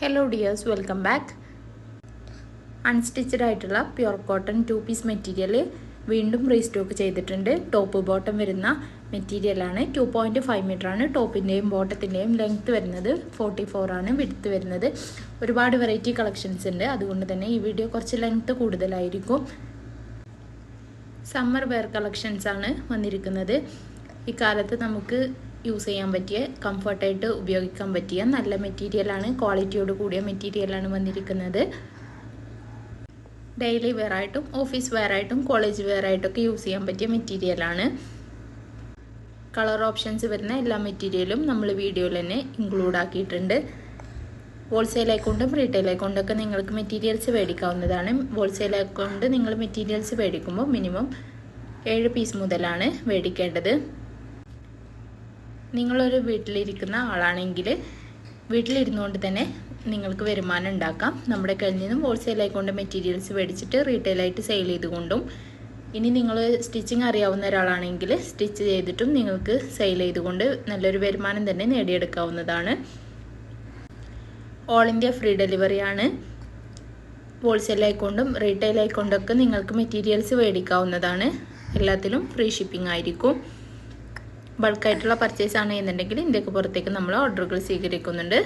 Hello dears, welcome back. Unstitched ആയിട്ടുള്ള pure cotton 2 piece material വീണ്ടും restock ചെയ്തിട്ടുണ്ട്. Top bottom വരുന്ന മെറ്റീരിയലാണ്. 2.5 മീറ്ററാണ് ടോപ്പിൻ്റെയും ബോട്ടത്തിൻ്റെയും ലെങ്ത്ത് വരുന്നത്. 44 ആണ് വിഡ്ത്ത് വരുന്നത്. ഒരുപാട് വെറൈറ്റി കളക്ഷൻസ് ഉണ്ട്, അതുകൊണ്ട് തന്നെ ഈ വീഡിയോ കുറച്ച് ലെങ്ത്ത് കൂടുതലായിരിക്കും. സമ്മർ വെയർ കളക്ഷൻസ് ആണ് വന്നിരിക്കുന്നത്. ഇക്കാലത്ത് നമുക്ക് യൂസ് ചെയ്യാൻ പറ്റിയ, കംഫർട്ടായിട്ട് ഉപയോഗിക്കാൻ പറ്റിയ നല്ല മെറ്റീരിയലാണ്, ക്വാളിറ്റിയോട് കൂടിയ മെറ്റീരിയലാണ് വന്നിരിക്കുന്നത്. ഡെയിലി വെയർ ആയിട്ടും ഓഫീസ് വെയർ ആയിട്ടും കോളേജ് വെയർ ആയിട്ടൊക്കെ യൂസ് ചെയ്യാൻ പറ്റിയ മെറ്റീരിയലാണ്. കളർ ഓപ്ഷൻസ് വരുന്ന എല്ലാ മെറ്റീരിയലും നമ്മൾ വീഡിയോയിൽ തന്നെ ഇൻക്ലൂഡ് ആക്കിയിട്ടുണ്ട്. ഹോൾസെയിൽ അക്കൗണ്ടും റീറ്റെയിൽ അക്കൗണ്ടൊക്കെ നിങ്ങൾക്ക് മെറ്റീരിയൽസ് മേടിക്കാവുന്നതാണ്. ഹോൾസെയിൽ അക്കൗണ്ട് നിങ്ങൾ മെറ്റീരിയൽസ് മേടിക്കുമ്പോൾ മിനിമം 7 പീസ് മുതലാണ് മേടിക്കേണ്ടത്. നിങ്ങളൊരു വീട്ടിലിരിക്കുന്ന ആളാണെങ്കിൽ വീട്ടിലിരുന്നുകൊണ്ട് തന്നെ നിങ്ങൾക്ക് വരുമാനം ഉണ്ടാക്കാം. നമ്മുടെ കയ്യിൽ നിന്നും ഹോൾസെയിൽ ആയിക്കൊണ്ട് മെറ്റീരിയൽസ് മേടിച്ചിട്ട് റീറ്റെയിലായിട്ട് സെയിൽ ചെയ്തുകൊണ്ടും, ഇനി നിങ്ങൾ സ്റ്റിച്ചിങ് അറിയാവുന്ന ഒരാളാണെങ്കിൽ സ്റ്റിച്ച് ചെയ്തിട്ടും നിങ്ങൾക്ക് സെയിൽ ചെയ്തുകൊണ്ട് നല്ലൊരു വരുമാനം തന്നെ നേടിയെടുക്കാവുന്നതാണ്. ഓൾ ഇന്ത്യ ഫ്രീ ഡെലിവറിയാണ്. ഹോൾസെയിൽ ആയിക്കൊണ്ടും റീറ്റെയിൽ ആയിക്കൊണ്ടൊക്കെ നിങ്ങൾക്ക് മെറ്റീരിയൽസ് മേടിക്കാവുന്നതാണ്. എല്ലാത്തിലും ഫ്രീ ഷിപ്പിംഗ് ആയിരിക്കും. ബൾക്കായിട്ടുള്ള പർച്ചേസ് ആണ് എന്നുണ്ടെങ്കിൽ ഇന്ത്യക്ക് പുറത്തേക്ക് നമ്മൾ ഓർഡറുകൾ സ്വീകരിക്കുന്നുണ്ട്.